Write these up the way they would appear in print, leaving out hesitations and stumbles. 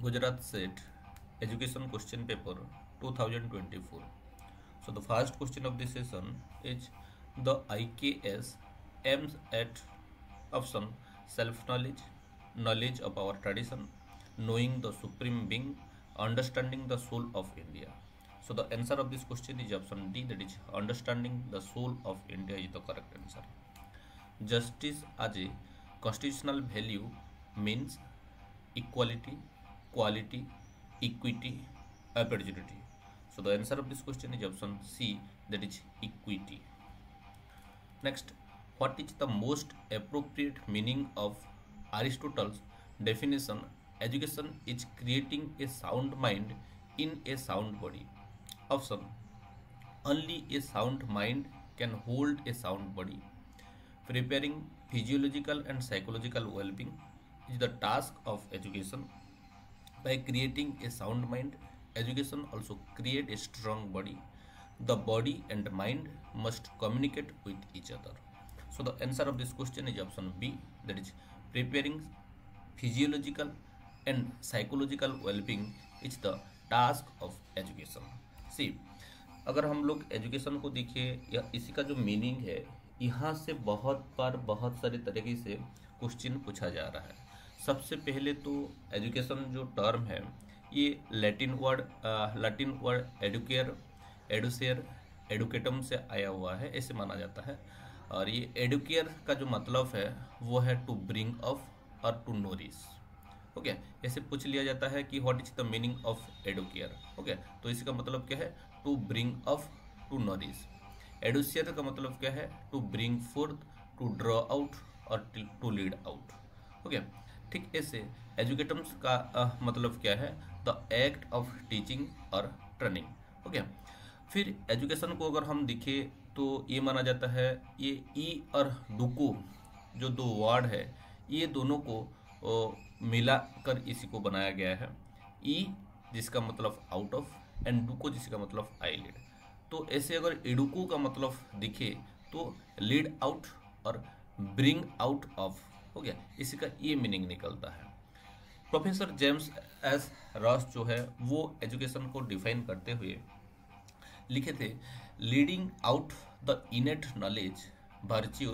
Gujarat State Education Question Paper 2024. So the first question of this session is the IKS aims at option self-knowledge, knowledge of our tradition, knowing the supreme being, understanding the soul of India. So the answer of this question is option D, that is understanding the soul of India is the correct answer. Justice as a constitutional value means equality, quality, equity, opportunity. So the answer of this question is option C, that is equity. Next, what is the most appropriate meaning of Aristotle's definition? Education is creating a sound mind in a sound body. Option: only a sound mind can hold a sound body. Preparing physiological and psychological well-being is the task of education. By creating a sound mind, education also create a strong body. The body and mind must communicate with each other. So the answer of this question is option B, that is preparing physiological and psychological well-being is the task of education. See, अगर हम लोग education को देखें या इसी का जो meaning है, यहाँ से बहुत बार बहुत सारे तरीके से क्वेश्चन पूछा जा रहा है। सबसे पहले तो एजुकेशन जो टर्म है ये लैटिन वर्ड एडुकेयर, एडुसेयर, एडुकेटम से आया हुआ है, ऐसे माना जाता है। और ये एडुकेयर का जो मतलब है वो है टू ब्रिंग अप और टू नोरिश। ओके, ऐसे पूछ लिया जाता है कि what is the meaning of educare. Okay, तो इसका मतलब क्या है? To bring up, to nourish. Educere का मतलब क्या है? To bring forth, to draw out और टू लीड आउट। ओके, ठीक ऐसे एजुकेटम्स का मतलब क्या है? द एक्ट ऑफ टीचिंग और ट्रेनिंग। ओके, फिर एजुकेशन को अगर हम देखें तो ये माना जाता है ये ई और डुको जो दो वर्ड है ये दोनों को मिलाकर इसी को बनाया गया है। ई जिसका मतलब आउट ऑफ एंड डुको जिसका मतलब आईलिड। तो ऐसे अगर एडुको का मतलब दिखे तो लीड आउट और ब्रिंग आउट ऑफ, हो गया, इसी का ये मीनिंग निकलता है। प्रोफेसर जेम्स एस रॉस जो है वो एजुकेशन को डिफाइन करते हुए लिखे थे, leading out the इनेट knowledge, virtue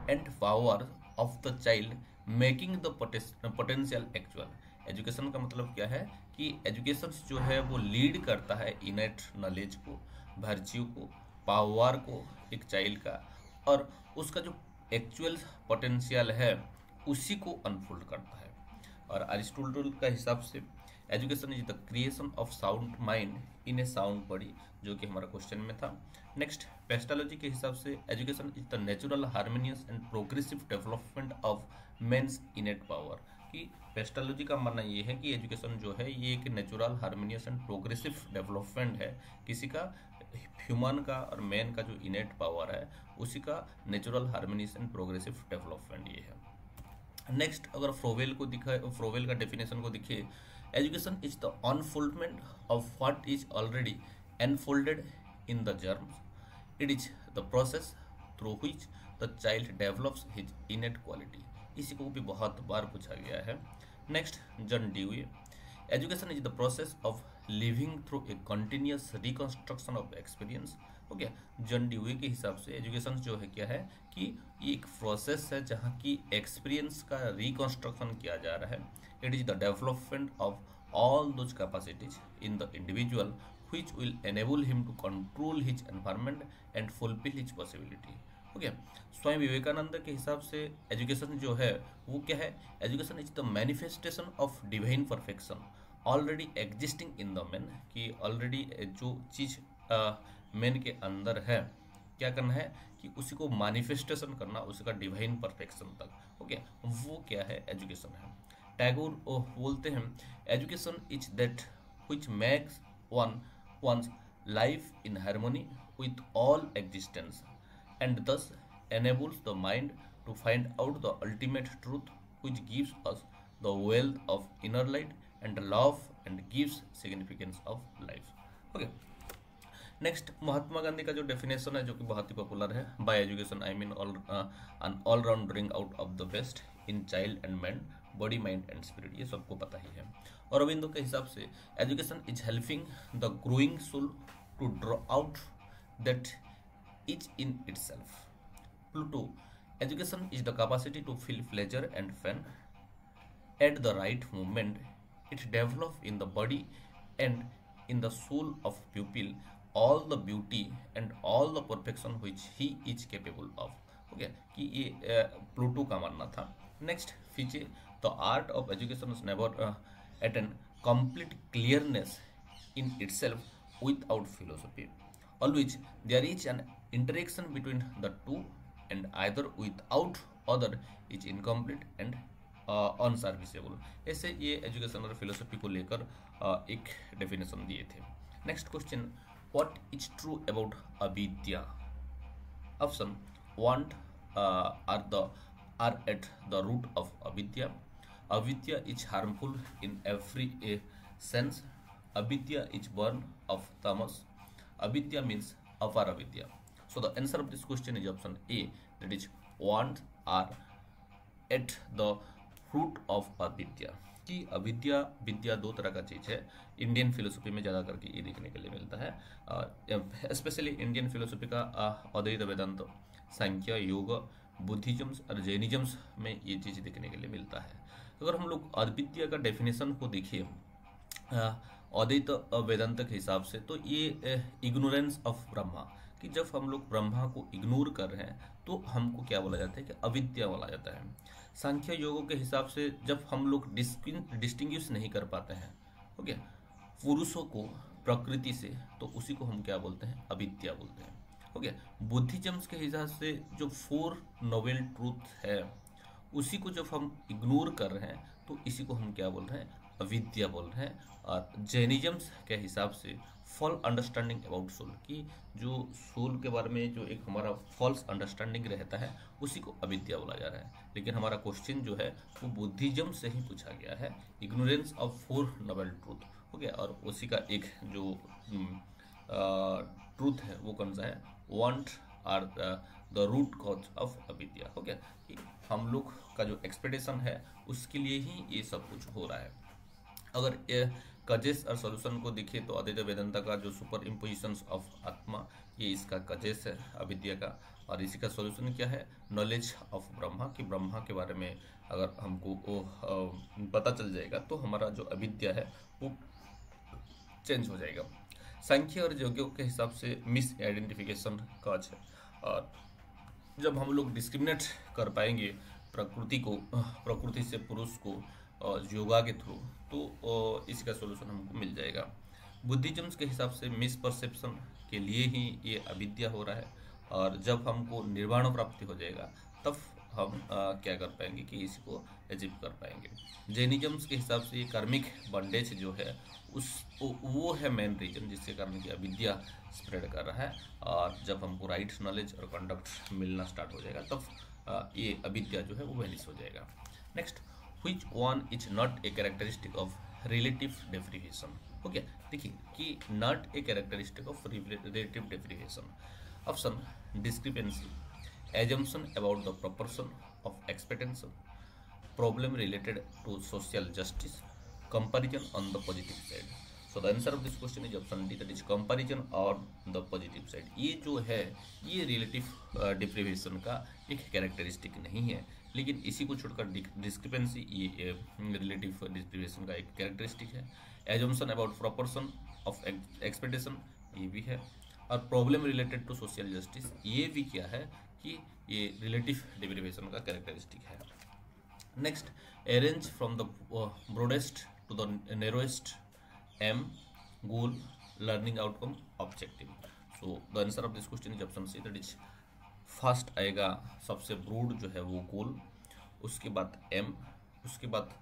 and power of the child, making the potential actual. Education का मतलब क्या है कि एजुकेशन जो है वो लीड करता है इनेट नॉलेज को, वर्च्यू को, पावर को एक चाइल्ड का, और उसका जो एक्चुअल पोटेंशियल है उसी को अनफोल्ड करता है। और अरिस्टोटल का हिसाब से education is the creation of sound mind in A sound body, जो कि हमारा क्वेश्चन में था। नेक्स्ट, पेस्टोलॉजी के हिसाब से education is the natural harmonious and progressive development of men's innate power. कि पेस्टोलॉजी का मानना ये है कि एजुकेशन जो है ये एक natural harmonious and progressive development है किसी का, ह्यूमन का और मैन का जो इनेट पावर है उसी का natural harmonious and progressive development ये है। नेक्स्ट, अगर फ्रोवेल का डेफिनेशन को देखिए, education is the unfoldment of what is already enfolded in the germs. It is the process through which the child develops his innate quality. इसी को भी बहुत बार पूछा गया है। Next, John Dewey, education is the process of living through a continuous reconstruction of experience. हो गया, जॉन ड्यूई के हिसाब से एजुकेशन जो है क्या है कि ये एक प्रोसेस है जहाँ की एक्सपीरियंस का रिकंस्ट्रक्शन किया जा रहा है। It is the development of all those capacities in the individual which will enable him to control his environment and fulfill his possibility। हो गया, स्वामी विवेकानंद के हिसाब से एजुकेशन जो है वो क्या है? Education is the manifestation of divine perfection already existing in the man. कि ऑलरेडी जो चीज मैन के अंदर है क्या करना है कि उसी को मैनिफेस्टेशन करना, उसका डिवाइन परफेक्शन तक। हो गया, वो क्या है? एजुकेशन है। टैगोर बोलते हैं, education is that which makes one's life in harmony with all existence and thus enables the mind to find out the ultimate truth which gives us the wealth of inner light and love and gives significance of life। Okay, next, Mahatma Gandhi का जो definition है जो कि बहुत ही popular है, by education I mean all round bring out of the best in child and man body, mind and spirit, ये सबको पता ही है। और अरविंदो के हिसाब से education is helping the growing soul to draw out that is in itself. Plato, education is the capacity to feel pleasure and pain at the right moment. It develops in the body and in the soul of pupil all the beauty and all the perfection which he is capable of। हो गया कि ये Pluto का मानना था। Next Fichte, the art of education is never attain complete clearness in itself without philosophy. Always there is an interaction between the two, and either without other is incomplete and unserviceable। ऐसे ये education और philosophy को लेकर एक definition दिए थे। Next question, what is true about avidya? Option 1 are at the root of avidya. Avidya is harmful in every sense. Avidya is born of tamas. Avidya means aparavidya. So the answer of this question is option A, that is 1 are at the root of avidya. कि अविद्या विद्या दो तरह का चीज है, Indian philosophy में ज़्यादा करके ये देखने के लिए मिलता है। स्पेशली इंडियन फिलोसफी का अद्वैत वेदांत, सांख्य, योग, बुद्धिज्म्स और जैनिज्म्स में ये चीज़ देखने के लिए मिलता है। अगर हम लोग अविद्या का डेफिनेशन को देखिए अद्वैत वेदांत के हिसाब से, तो ये इग्नोरेंस ऑफ ब्रह्मा, कि जब हम लोग ब्रह्मा को इग्नोर कर रहे हैं तो हमको क्या बोला जाता है कि अविद्या बोला जाता है। सांख्य योगों के हिसाब से जब हम लोग डिस्टिंग्विश नहीं कर पाते हैं, हो गया, पुरुषों को प्रकृति से, तो उसी को हम क्या बोलते हैं, अविद्या बोलते हैं। हो गया, बुद्धिज्म्स के हिसाब से जो 4 नोबेल ट्रूथ है उसी को जब हम इग्नोर कर रहे हैं तो इसी को हम क्या बोल रहे हैं, अविद्या बोल रहे हैं। और जैनिज्म्स के हिसाब से फॉल अंडरस्टैंडिंग अबाउट सोल, कि जो सोल के बारे में जो एक हमारा फॉल्स अंडरस्टैंडिंग रहता है उसी को अविद्या बोला जा रहा है। लेकिन हमारा क्वेश्चन जो है वो बुद्धिज्म से ही पूछा गया है, इग्नोरेंस ऑफ 4 नोबेल ट्रूथ, हो गया। और उसी का एक जो ट्रूथ है वो कौन सा है, what are the root cause of avidya. हो गया कि हम लोग का जो एक्सपेक्टेशन है उसके लिए ही ये सब कुछ हो रहा है। अगर कजेस और सोल्यूशन को देखिए तो अद्वैत वेदांत का जो सुपर इम्पोजिशंस ऑफ आत्मा, ये इसका कजेस है अविद्या का, और इसी का सोल्यूशन क्या है, नॉलेज ऑफ ब्रह्मा, कि ब्रह्मा के बारे में अगर हमको पता चल जाएगा तो हमारा जो अविद्या है वो चेंज हो जाएगा। सांख्य और योगियों के हिसाब से मिस आइडेंटिफिकेशन कज है, और जब हम लोग डिस्क्रिमिनेट कर पाएंगे प्रकृति को, प्रकृति से पुरुष को योगा के थ्रू, तो इसका सोल्यूशन हमको मिल जाएगा। बुद्धिज्म्स के हिसाब से मिस परसेप्शन के लिए ही ये अविद्या हो रहा है, और जब हमको निर्वाण प्राप्ति हो जाएगा तब हम क्या कर पाएंगे कि इसको अचीव कर पाएंगे। जैनिज्म्स के हिसाब से ये कार्मिक बंडेज जो है वो है मेन रीजन जिसके कारण की अविद्या स्प्रेड कर रहा है, और जब हमको राइट नॉलेज और कंडक्ट मिलना स्टार्ट हो जाएगा तब ये अविद्या जो है वो वैनिश हो जाएगा। Next, which one is not a characteristic of relative deprivation? हो गया, देखिए कि not a characteristic of relative deprivation। Option, discrepancy, assumption about the proportion of expectation, problem related to social justice, comparison on the positive side। So the answer of this question is option D, that is comparison on the positive side। ये जो है ये relative deprivation का एक characteristic नहीं है, लेकिन इसी को छोड़कर डिस्क्रिपेंसी ये रिलेटिव डिप्रीवेशन का एक कैरेक्टरिस्टिक है। Assumption about proportion of expectation ये भी है, और problem related to social justice ये भी क्या है कि ये रिलेटिव डिप्रीवेशन का कैरेक्टरिस्टिक है। Next, arrange from the broadest to the narrowest aim, goal, learning outcome, objective. So the answer of this question is option C, that is first आएगा सबसे ब्रॉड जो है वो गोल, उसके बाद एम, उसके बाद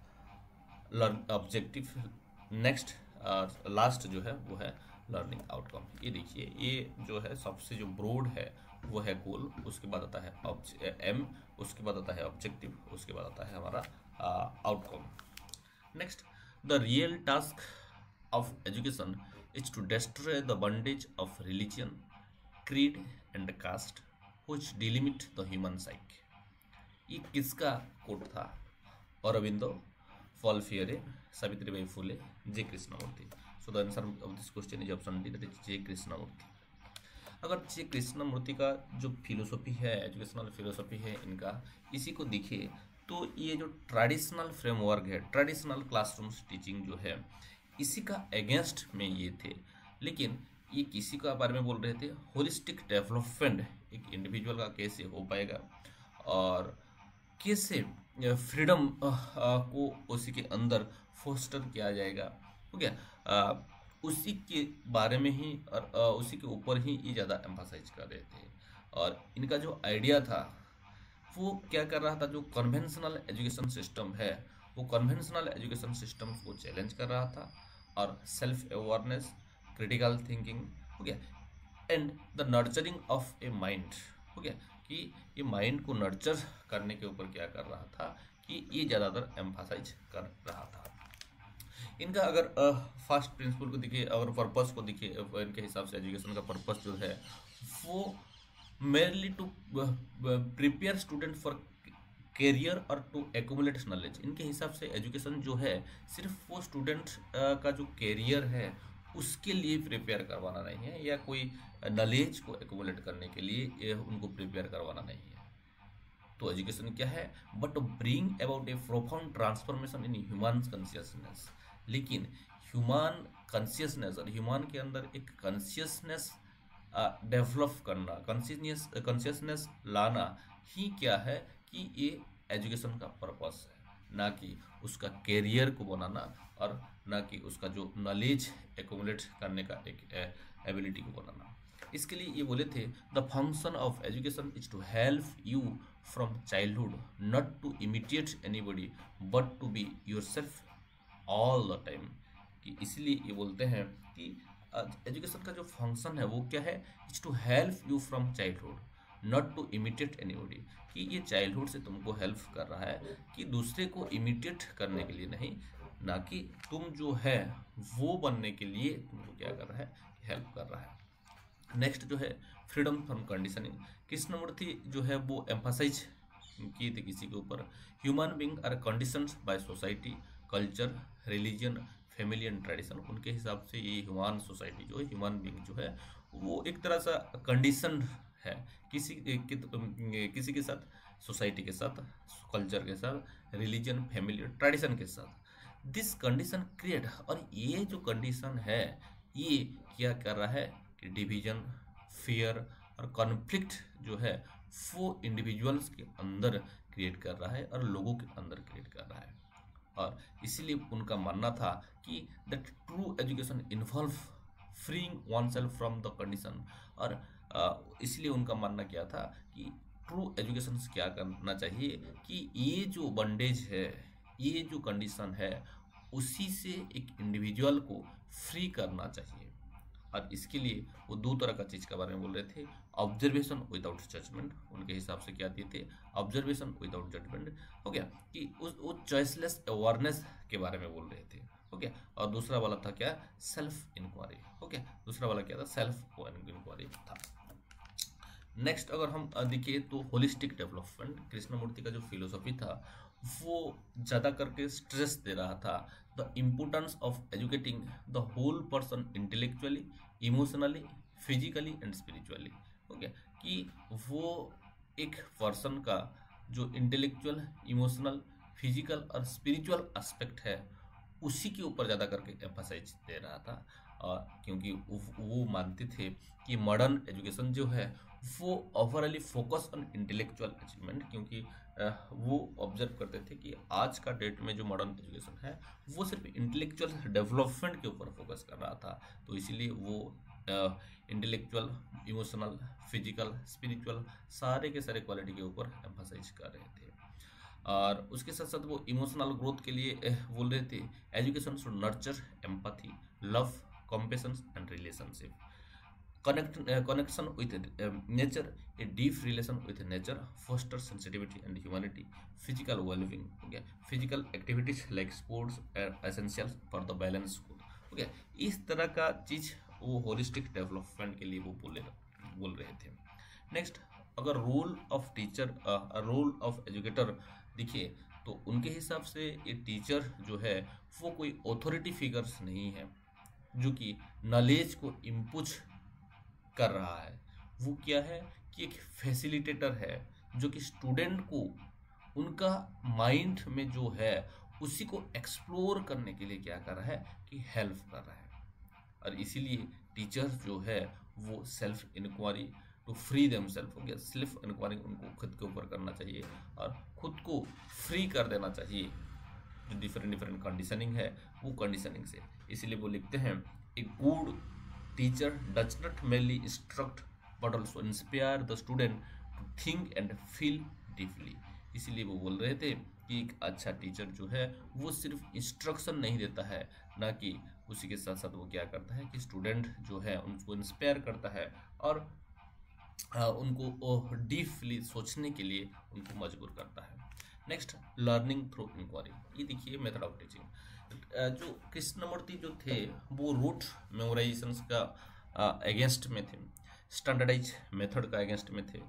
लर्न ऑब्जेक्टिव, नेक्स्ट लास्ट जो है वो है लर्निंग आउटकम। ये देखिए ये जो है सबसे जो ब्रॉड है वो है गोल, उसके बाद आता है एम, उसके बाद आता है ऑब्जेक्टिव, उसके बाद आता है हमारा outcome. Next, the real task of education is to destroy the bondage of religion, creed and caste which delimit the human psyche। ये किसका कोट था, Aurobindo, Paul Freire, Savitribai Phule, J. Krishnamurti. So the answer of this question is option D, that is J. Krishnamurti. अगर जे कृष्णमूर्ति का जो philosophy है, educational philosophy है इनका, इसी को देखिए तो ये जो ट्रेडिशनल फ्रेमवर्क है, ट्रेडिशनल क्लासरूम टीचिंग जो है, इसी का अगेंस्ट में ये थे। लेकिन ये किसी का बारे में बोल रहे थे, होलिस्टिक डेवलपमेंट एक इंडिविजुअल का कैसे हो पाएगा और कैसे फ्रीडम को उसी के अंदर फोस्टर किया जाएगा, हो गया, उसी के बारे में ही और उसी के ऊपर ही ये ज़्यादा एम्फासाइज कर रहे थे। और इनका जो आइडिया था वो क्या कर रहा था, जो कन्वेंशनल एजुकेशन सिस्टम है वो कन्वेंशनल एजुकेशन सिस्टम को चैलेंज कर रहा था, और सेल्फ अवेयरनेस, क्रिटिकल थिंकिंग, हो गया, and the nurturing of a mind, हो गया, कि ये माइंड को नर्चर करने के ऊपर क्या कर रहा था कि ये ज़्यादातर एम्फासाइज कर रहा था। इनका अगर फर्स्ट प्रिंसिपल को देखिए, अगर पर्पस को देखिए, इनके हिसाब से एजुकेशन का पर्पस जो है वो merely to prepare student for career और टू एक्यूमुलेट नॉलेज। इनके हिसाब से एजुकेशन जो है सिर्फ वो स्टूडेंट का जो कैरियर है उसके लिए प्रिपेयर करवाना नहीं है, या कोई नॉलेज को एक्यूमुलेट करने के लिए उनको प्रिपेयर करवाना नहीं है। तो एजुकेशन क्या है, but bring about A profound transformation in human consciousness. लेकिन ह्यूमन कॉन्शियसनेस और ह्यूमन के अंदर एक कॉन्शियसनेस डेवलप करना, कॉन्शियसनेस लाना ही क्या है कि ये एजुकेशन का पर्पस है, ना कि उसका कैरियर को बनाना और ना कि उसका जो नॉलेज एक्यूमुलेट करने का एक एबिलिटी को बनाना। इसके लिए ये बोले थे, the function of education is to help you from childhood, not to imitate anybody but to be yourself all the time. कि इसलिए ये बोलते हैं कि एजुकेशन का जो फंक्शन है वो क्या है, is to help you from childhood, not to imitate anybody, कि ये चाइल्डहुड से तुमको हेल्प कर रहा है कि दूसरे को इमिटेट करने के लिए नहीं, ना कि तुम जो है वो बनने के लिए तुमको क्या कर रहा है, हेल्प कर रहा है। नेक्स्ट जो है फ्रीडम फ्रॉम कंडीशनिंग। कृष्णमूर्ति जो है वो एम्फासाइज किए थे किसी के ऊपर, human being are conditioned by society, culture, religion, family and tradition. उनके हिसाब से ये ह्यूमन सोसाइटी जो है, ह्यूमन बीइंग जो है वो एक तरह सा कंडीशन है किसी के साथ, सोसाइटी के साथ, कल्चर के साथ, रिलीजन, फैमिली, ट्रेडिशन के साथ। दिस कंडीशन क्रिएट, और ये जो कंडीशन है ये क्या कर रहा है कि डिवीजन, फियर और कॉन्फ्लिक्ट जो है वो इंडिविजुअल्स के अंदर क्रिएट कर रहा है और लोगों के अंदर क्रिएट कर रहा है। और इसीलिए उनका मानना था कि that true education involve freeing one self from the condition. और इसलिए उनका मानना क्या था कि ट्रू एजुकेशन क्या करना चाहिए कि ये जो बंडेज है, ये जो कंडीशन है, उसी से एक इंडिविजुअल को फ्री करना चाहिए। और इसके लिए वो दो तरह का चीज़ के बारे में बोल रहे थे, ऑब्जर्वेशन विदाउट जजमेंट। उनके हिसाब से क्या दिए थे, ऑब्जर्वेशन विदाउट जजमेंट, हो गया, कि वो चॉइसलेस अवेयरनेस के बारे में बोल रहे थे, हो गया। और दूसरा वाला था क्या, सेल्फ इंक्वायरी, हो गया, दूसरा वाला क्या था, सेल्फ इंक्वायरी था। नेक्स्ट अगर हम देखिए तो होलिस्टिक डेवलपमेंट, कृष्णमूर्ति का जो फिलोसफी था वो ज़्यादा करके स्ट्रेस दे रहा था the importance of educating the whole person intellectually, emotionally, physically and spiritually, हो गया, कि वो एक पर्सन का जो इंटेलेक्चुअल, इमोशनल, फिजिकल और स्पिरिचुअल एस्पेक्ट है उसी के ऊपर ज़्यादा करके एम्फासाइज दे रहा था। क्योंकि वो मानते थे कि मॉडर्न एजुकेशन जो है वो ओवरऑली फोकस ऑन इंटेलेक्चुअल अचीवमेंट, क्योंकि वो ऑब्जर्व करते थे कि आज का डेट में जो मॉडर्न एजुकेशन है वो सिर्फ इंटेलेक्चुअल डेवलपमेंट के ऊपर फोकस कर रहा था। तो इसीलिए वो इंटेलेक्चुअल, इमोशनल, फिजिकल, स्पिरिचुअल सारे के सारे क्वालिटी के ऊपर एम्फासाइज कर रहे थे। और उसके साथ साथ वो इमोशनल ग्रोथ के लिए बोल रहे थे, education should nurture empathy, love, compassion and relationship, connection with nature, a deep relation with nature, foster sensitivity and humanity, physical well-being, okay, physical activities like sports are essential for the balance good, okay। इस तरह का चीज वो holistic development के लिए वो बोल रहे थे। नेक्स्ट अगर role of teacher, role of educator देखिए तो उनके हिसाब से ये टीचर जो है वो कोई ऑथोरिटी फिगर्स नहीं है जो कि नॉलेज को इम्पुज कर रहा है। वो क्या है कि एक फैसिलिटेटर है जो कि स्टूडेंट को उनका माइंड में जो है उसी को एक्सप्लोर करने के लिए क्या कर रहा है कि हेल्प कर रहा है। और इसीलिए टीचर जो है वो self inquiry to free themselves हो गया, सेल्फ इंक्वायरी उनको खुद के ऊपर करना चाहिए और खुद को फ्री कर देना चाहिए जो डिफरेंट डिफरेंट कंडीशनिंग है वो कंडीशनिंग से। इसीलिए वो लिखते हैं a good teacher does not mainly instruct but also inspire the student to think and feel deeply. इसीलिए वो बोल रहे थे कि एक अच्छा टीचर जो है वो सिर्फ इंस्ट्रक्शन नहीं देता है, ना कि उसी के साथ साथ वो क्या करता है कि स्टूडेंट जो है उनको इंस्पायर करता है और उनको डीपली सोचने के लिए उनको मजबूर करता है। Next, learning through inquiry. ये देखिए मेथड ऑफ टीचिंग। जो कृष्णमूर्ति जो थे वो रूट मेमोराइजेशन का अगेंस्ट में थे, स्टैंडर्डाइज मेथड का अगेंस्ट में थे,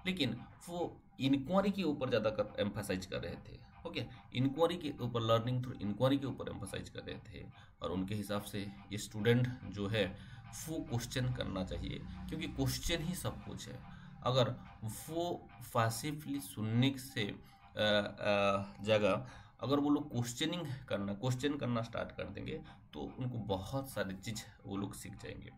लेकिन वो इंक्वायरी के ऊपर ज़्यादा एम्फसाइज कर रहे थे। ओके, इंक्वायरी के ऊपर, लर्निंग थ्रू इंक्वायरी के ऊपर एम्फसाइज कर रहे थे। और उनके हिसाब से ये स्टूडेंट जो है वो क्वेश्चन करना चाहिए, क्योंकि क्वेश्चन ही सब कुछ है। अगर वो पैसिवली सुनने से जगह अगर वो लोग क्वेश्चन करना स्टार्ट कर देंगे तो उनको बहुत सारी चीज़ वो लोग सीख जाएंगे।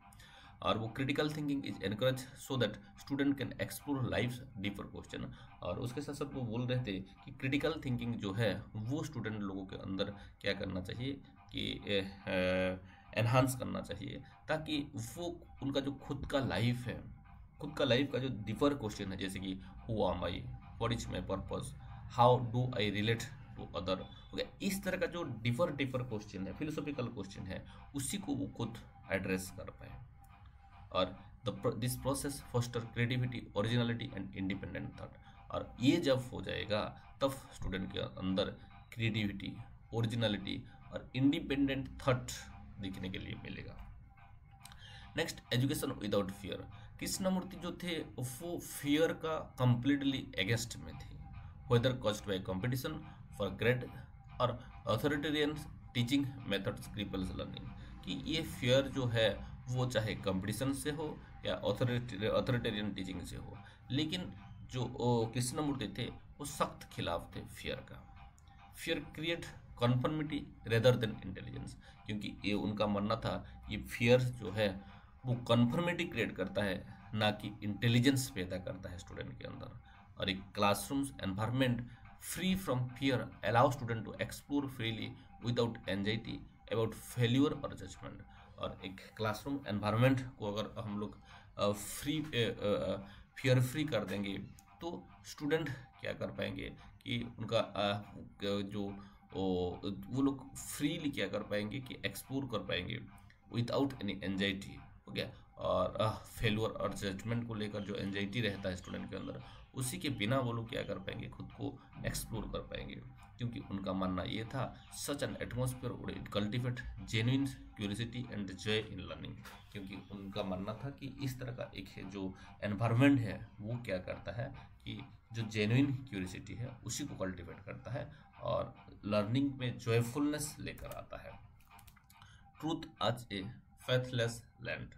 और वो critical thinking is encourage so that student can explore life deeper question. और उसके साथ साथ वो बोल रहे थे कि क्रिटिकल थिंकिंग जो है वो स्टूडेंट लोगों के अंदर क्या करना चाहिए कि एनहांस करना चाहिए, ताकि वो उनका जो खुद का लाइफ है, खुद का लाइफ का जो डीपर क्वेश्चन है, जैसे कि who am I, what is my purpose, how do I relate to other, इस तरह का जो डीपर क्वेश्चन है, फिलोसॉफिकल क्वेश्चन है, उसी को वो खुद एड्रेस कर पाए। और this process foster creativity, originality and independent thought. और ये जब हो जाएगा तब स्टूडेंट के अंदर क्रिएटिविटी, ओरिजिनलिटी और इंडिपेंडेंट थॉट दिखने के लिए मिलेगा। Next, education without fear. Krishnamurti जो थे वो फियर का कंप्लीटली अगेंस्ट में थे, whether caused by competition for grade और authoritarian teaching methods cripples learning. कि ये फियर जो है वो चाहे कंपटीशन से हो या अथॉरिटेरियन टीचिंग से हो, लेकिन जो कृष्णमूर्ति थे वो सख्त खिलाफ थे फियर का। Fear create conformity rather than intelligence, क्योंकि ये उनका मानना था ये फियर जो है वो कॉन्फर्मिटी क्रिएट करता है, ना कि इंटेलिजेंस पैदा करता है स्टूडेंट के अंदर। और एक classroom environment free from fear allow student to explore freely without anxiety about failure और जजमेंट। और एक क्लासरूम एनवायरनमेंट को अगर हम लोग फियर फ्री कर देंगे तो स्टूडेंट क्या कर पाएंगे कि उनका जो वो लोग फ्रीली क्या कर पाएंगे कि एक्सप्लोर कर पाएंगे विदाउट एनी एंजाइटी। हो गया। और फेल्यूर और जजमेंट को लेकर जो एंजाइटी रहता है स्टूडेंट के अंदर, उसी के बिना वो लोग क्या कर पाएंगे, खुद को एक्सप्लोर कर पाएंगे। क्योंकि उनका मानना ये था such an atmosphere would it cultivate genuine curiosity and joy in learning. क्योंकि उनका मानना था कि इस तरह का एक जो एनवायरनमेंट है वो क्या करता है कि जो जेन्युइन क्यूरियोसिटी है उसी को कल्टिवेट करता है और लर्निंग में जॉयफुलनेस लेकर आता है। ट्रूथ आज ए फैथलेस लैंड।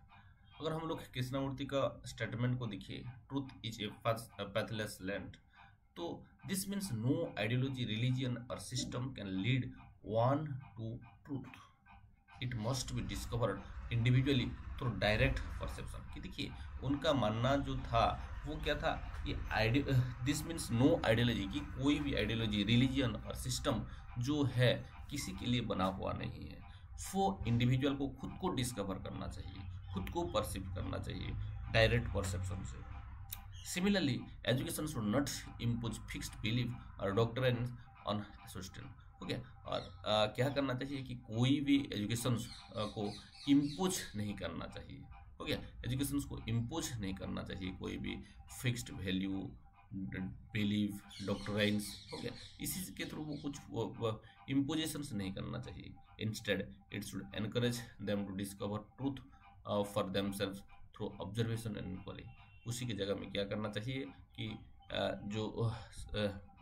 अगर हम लोग कृष्णमूर्ति का स्टेटमेंट को देखिए, truth is a pathless land, तो this means no ideology, religion और system can lead one to truth. It must be discovered individually through direct perception. कि देखिए उनका मानना जो था वो क्या था, ये दिस मीन्स नो आइडियोलॉजी, कि कोई भी आइडियोलॉजी, रिलीजियन और सिस्टम जो है किसी के लिए बना हुआ नहीं है। वो इंडिविजुअल को खुद को डिस्कवर करना चाहिए, खुद को परसीव करना चाहिए डायरेक्ट परसेप्शन से। Similarly education should not impose fixed belief और डॉक्ट्रिन ऑन स्टूडेंट। ओके, और क्या करना चाहिए कि कोई भी एजुकेशन को इम्पोज नहीं करना चाहिए। ओके, एजुकेशन को इम्पोज नहीं करना चाहिए कोई भी fixed value, belief, doctrines. Okay, इसी के थ्रू वो कुछ इम्पोजिशंस नहीं करना चाहिए। Instead it should encourage them to discover truth for themselves through observation and inquiry. उसी की जगह में क्या करना चाहिए कि जो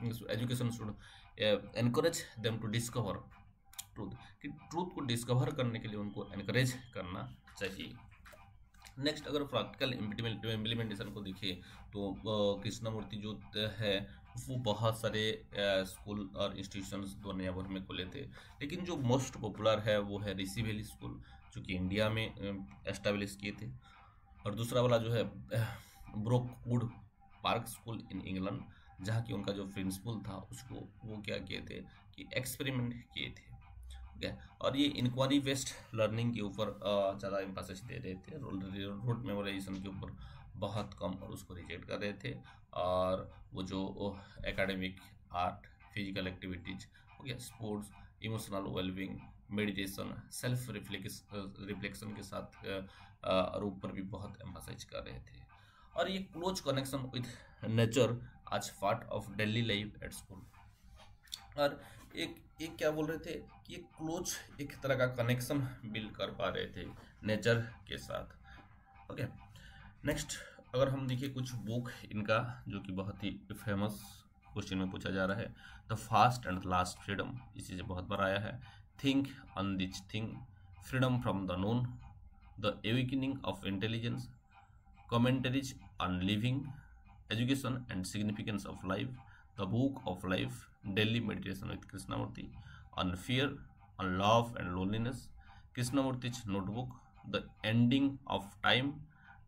education should encourage them to discover truth, कि ट्रूथ को डिस्कवर करने के लिए उनको एनकरेज करना चाहिए। नेक्स्ट अगर प्रैक्टिकल इम्प्लीमेंटेशन को देखिए तो कृष्णमूर्ति जो है वो बहुत सारे स्कूल और इंस्टीट्यूशंस दुनिया भर में खोले थे, लेकिन जो मोस्ट पॉपुलर है वो है ऋषि वैली स्कूल, जो कि इंडिया में एस्टेब्लिश किए थे। और दूसरा वाला जो है ब्रोकवुड पार्क स्कूल इन इंग्लैंड, जहाँ की उनका जो प्रिंसिपल था उसको वो क्या किए थे कि एक्सपेरिमेंट किए थे। ठीक है, और ये इंक्वायरी बेस्ड लर्निंग के ऊपर ज़्यादा एम्फेसिस दे रहे थे, रूट मेमोराइजेशन के ऊपर बहुत कम, और उसको रिजेक्ट कर रहे थे। और वो जो एकेडमिक, आर्ट, फिजिकल एक्टिविटीज हो गया, sports, emotional wellbeing, meditation, self reflection के साथ और ऊपर भी बहुत एम्फेसाइज कर रहे थे। और ये क्लोज कनेक्शन विद नेचर आज part of daily life at school. और एक क्या बोल रहे थे कि ये क्लोज एक तरह का कनेक्शन बिल्ड कर पा रहे थे नेचर के साथ। ओके, नेक्स्ट अगर हम देखिए कुछ बुक इनका जो कि बहुत ही फेमस क्वेश्चन में पूछा जा रहा है, the fast and last freedom, इसी से बहुत बार आया है। Think on this thing, freedom from the known, the awakening of intelligence, commentaries on living, education and significance of life, the book of life, daily meditation with Krishnamurti, on fear, on love and loneliness, Krishnamurti's notebook, the ending of time,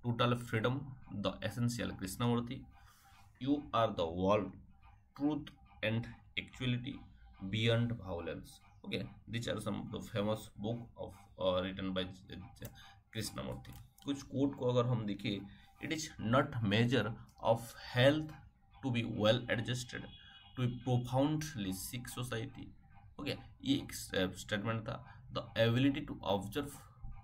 total freedom, the essential Krishnamurti, you are the world, truth and actuality, beyond violence. Okay, these are some of the famous book of written by Krishnamurti. कुछ quote को अगर हम देखें, it is not measure of health to be well adjusted to a profoundly sick society. Okay, ये एक statement था। The ability to observe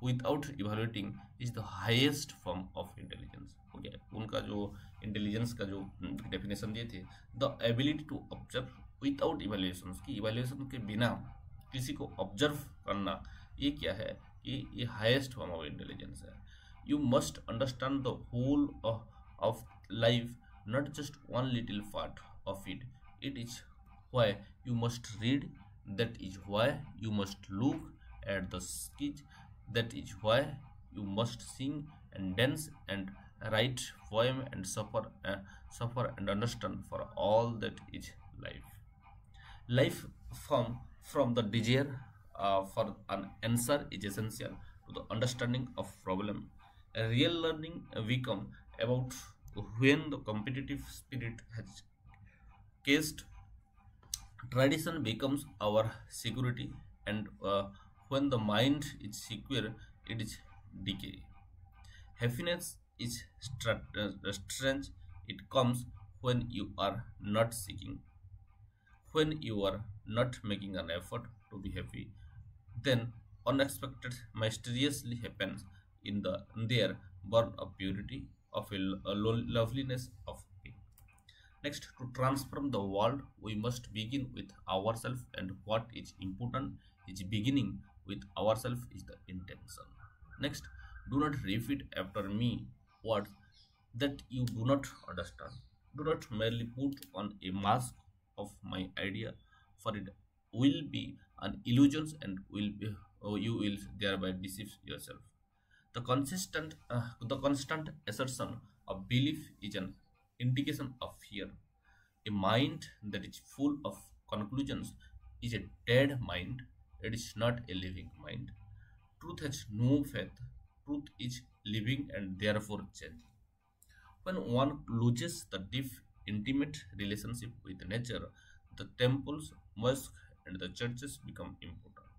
without evaluating is the highest form of intelligence. Okay, उनका जो intelligence का जो definition दिए थे, the ability to observe without evaluation, की इवैल्यूएशन के बिना किसी को ऑब्जर्व करना, ये क्या है कि ये हाईएस्ट फॉर्म ऑफ इंटेलिजेंस है। You must understand the whole of life, not just one little part of it. It is why you must read, that is why you must look at the sketch, that is why you must sing and dance and write poem and suffer and understand, for all that is life. Life from the desire for an answer is essential to the understanding of problem. Real learning become about when the competitive spirit has cast, tradition becomes our security, and when the mind is secure, it is decay. Happiness is strange. It comes when you are not seeking, when you are not making an effort to be happy. Then unexpected mysteriously happens in their born of purity, of a loveliness of being. Next, to transform the world, we must begin with ourselves, and what is important is beginning with ourselves is the intention. Next, do not repeat after me words that you do not understand. Do not merely put on a mask of my idea, for it will be an illusion and you will thereby deceive yourself. The constant assertion of belief is an indication of fear. A mind that is full of conclusions is a dead mind. It is not a living mind. Truth has no faith. Truth is living and therefore changing. When one loses the deep, intimate relationship with nature, the temples, mosques, and the churches become important.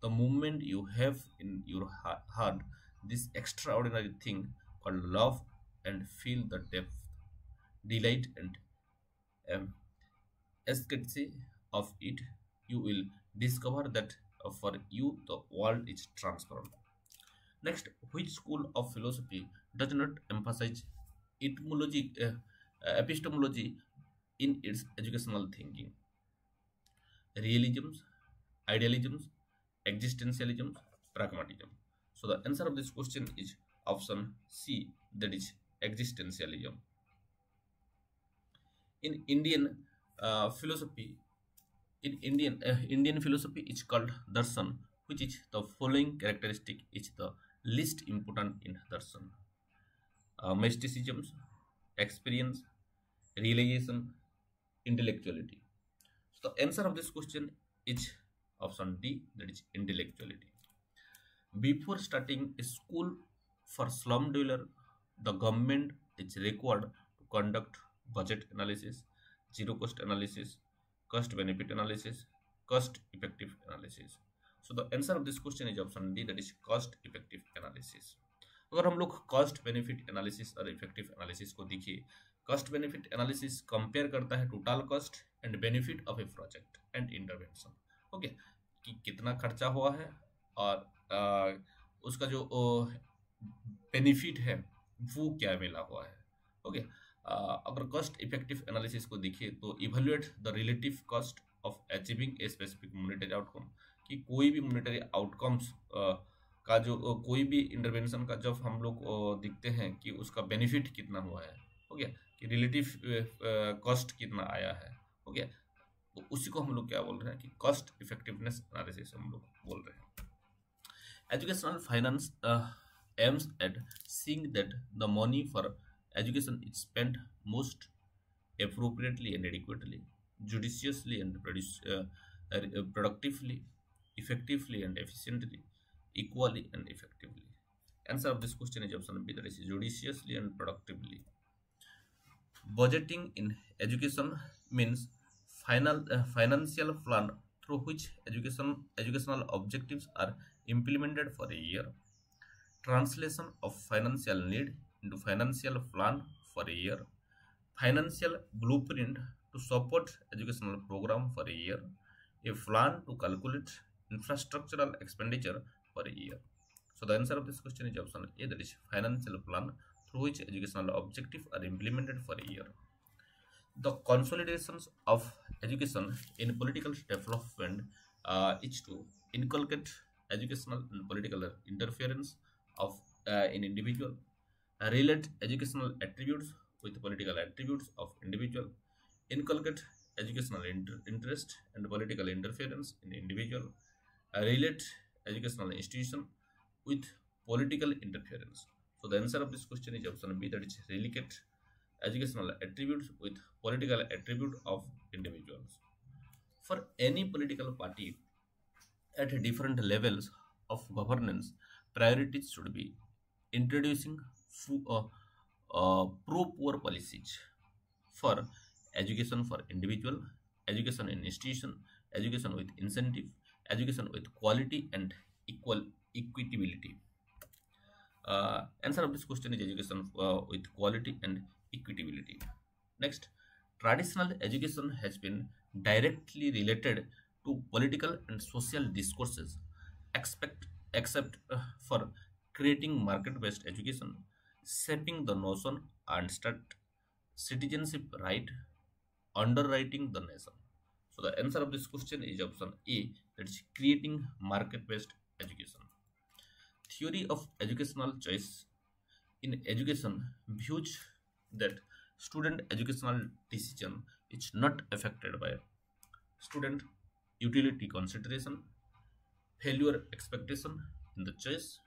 The moment you have in your heart this extraordinary thing called love, and feel the depth, delight, and um, ecstasy of it, you will discover that for you the world is transformed. Next, which school of philosophy does not emphasize epistemology in its educational thinking? Realisms, idealisms, existentialism, pragmatism. So the answer of this question is option C, that is existentialism. In Indian philosophy in Indian philosophy is called darshan, which is the following characteristic is the least important in darshan: mysticism, experience, realization, intellectuality. So the answer of this question is option D, that is intellectuality. Before starting a school for slum dweller, the government is required to conduct budget analysis, zero cost analysis, cost benefit analysis, cost effective analysis. So the answer of this question is option D, that is cost effective analysis. अगर हम लोग cost benefit analysis और effective analysis को देखिए, cost benefit analysis compare करता है total cost and benefit of A project and intervention. Okay, कि कितना खर्चा हुआ है और उसका जो बेनिफिट है वो क्या मिला हुआ है। ओके, अगर कॉस्ट इफेक्टिव एनालिसिस को देखिए तो evaluate the relative cost of achieving a specific monetary outcome, कि कोई भी मॉनेटरी आउटकम्स का जो कोई भी इंटरवेंशन का जब हम लोग देखते हैं कि उसका बेनिफिट कितना हुआ है, हो गया, कि रिलेटिव कॉस्ट कितना आया है, हो गया, तो उसी को हम लोग क्या बोल रहे हैं कि कॉस्ट इफेक्टिवनेस एनालिसिस हम लोग बोल रहे हैं। Educational finance aims at seeing that the money for education is spent most appropriately and adequately, judiciously and productively, effectively and efficiently, equally and effectively. Answer of this question is option B, that is judiciously and productively. Budgeting in education means financial plan through which educational objectives are implemented for a year. Translation of financial need into financial plan for a year. Financial blueprint to support educational program for a year. A plan to calculate infrastructural expenditure for a year. So the answer of this question is option A, that is financial plan through which educational objectives are implemented for a year. The consolidations of education in political development is to inculcate educational and political interference of in individual, relate educational attributes with political attributes of individual, inculcate educational interest and political interference in individual, relate educational institution with political interference. So the answer of this question is option B, that is relate educational attributes with political attribute of individuals. For any political party at different levels of governance, priorities should be introducing pro-poor policies for education for individual, education in institution, education with incentive, education with quality and equitability. Answer of this question is education with quality and equitability. Next, traditional education has been directly related to political and social discourses, except for creating market-based education, shaping the notion and citizenship right, underwriting the nation. So the answer of this question is option A, that is creating market-based education. Theory of educational choice in education views that student educational decision is not affected by student utility consideration, failure expectation in the choice,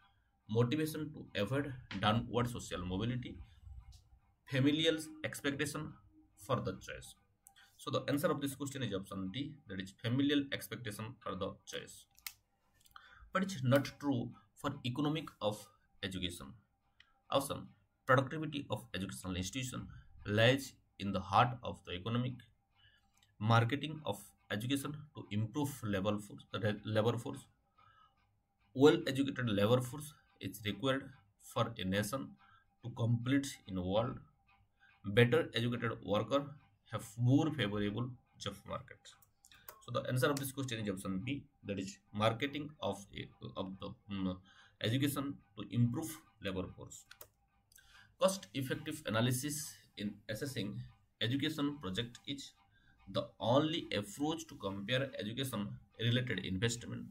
motivation to avoid downward social mobility, familial expectation for the choice. So the answer of this question is option D, that is familial expectation for the choice. But it's not true for economic of education. Awesome. Productivity of educational institution lies in the heart of the economic marketing of education to improve labor force. Well-educated labor force is required for a nation to compete in the world. Better educated worker have more favorable job market. So the answer of this question is option B, that is marketing of the education to improve labor force. Cost effective analysis in assessing education project is the only approach to compare education related investment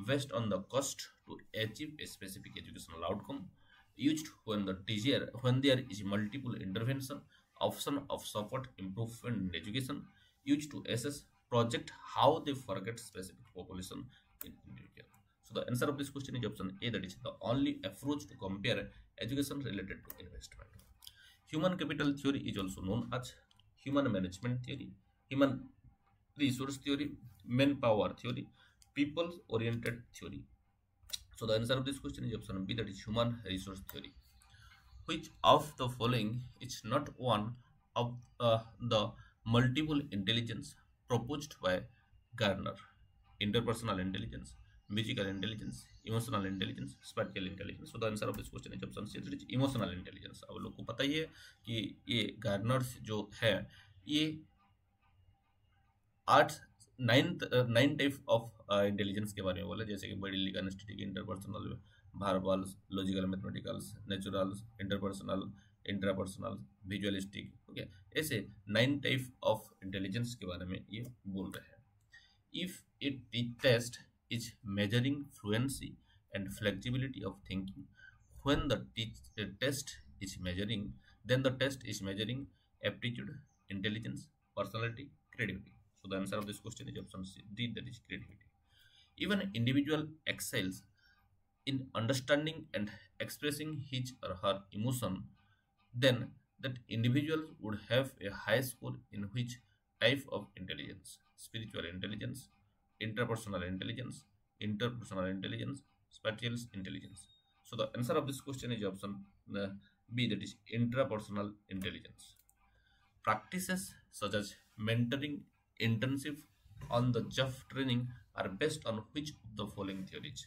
based on the cost to achieve a specific educational outcome, used when there is multiple intervention option of support improvement in education, used to assess project how they forget specific population in individual. So the answer of this question is option A, that is the only approach to compare education related to investment. Human capital theory is also known as human management theory, human resource theory, manpower theory, people oriented theory. So the answer of this question is option B, that is human resource theory. Which of the following is not one of the multiple intelligence proposed by Gardner? Interpersonal intelligence, musical intelligence, emotional intelligence, spatial intelligence. So the answer of this question is option C, that is emotional intelligence. अब लोग को पता ही है कि ये गार्नर्स जो है ये आठ नाइन टाइप ऑफ इंटेलिजेंस के बारे में बोला, जैसे कि body linguistic, interpersonal, verbal, logical, mathematicals, natural, interpersonal, intrapersonal, visualistic, okay, ऐसे 9 टाइप ऑफ इंटेलिजेंस के बारे में ये बोल रहे हैं. If a test is measuring fluency and flexibility of thinking, when the test is measuring, then the test is measuring aptitude, intelligence, personality, creativity. So the answer of this question is option C, D, that is creativity. Even individual excels in understanding and expressing his or her emotion, then that individual would have a high score in which type of intelligence? Spiritual intelligence, interpersonal intelligence, interpersonal intelligence, spatial intelligence. So the answer of this question is option B, that is intrapersonal intelligence. Practices such as mentoring, internship, on the job training are based on which of the following theories?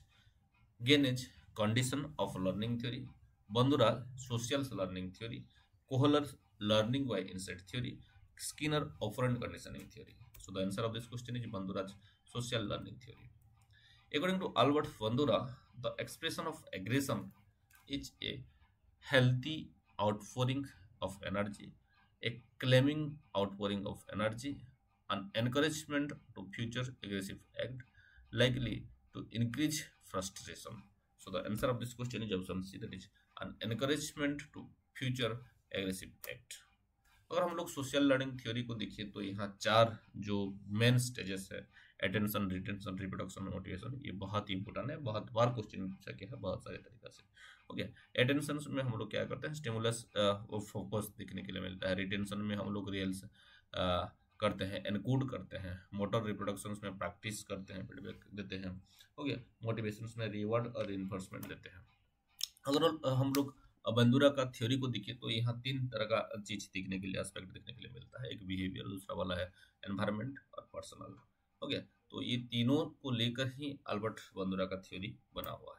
Gainage, condition of learning theory; Bandura, social learning theory; Kohler, learning by insight theory; Skinner, operant conditioning theory. So the answer of this question is Bandura's social learning theory. According to Albert Bandura, the expression of aggression is a healthy outpouring of energy, a claiming outpouring of energy, an encouragement to future aggressive act, likely to increase frustration. So the answer of this question is option C, that is an encouragement to future aggressive act. अगर हम लोग social learning theory को देखिए तो यहाँ 4 जो main stages है, attention, retention, reproduction, motivation, ये बहुत ही इंपॉर्टेंट है, बहुत बार क्वेश्चन पूछा गया है बहुत सारे तरीका से. ओके, अटेंशन में हम लोग क्या करते हैं, स्टिमुलस और फोकस देखने के लिए मिलता है. रिटेंशन में हम लोग रियल्स करते हैं, एनकोड करते हैं. मोटर रिप्रोडक्शन में प्रैक्टिस करते हैं, फीडबैक देते हैं. ओके, मोटिवेशन में रिवॉर्ड और इन्फोर्समेंट देते हैं. अगर हम लोग बंदूरा का थ्योरी को देखिए तो यहाँ 3 तरह का चीज देखने के लिए, एस्पेक्ट देखने के लिए मिलता है. एक बिहेवियर, दूसरा वाला है एनवायरमेंट और पर्सनल. ओके, तो ये तीनों को लेकर ही अल्बर्ट बंदूरा का थ्योरी बना हुआ है.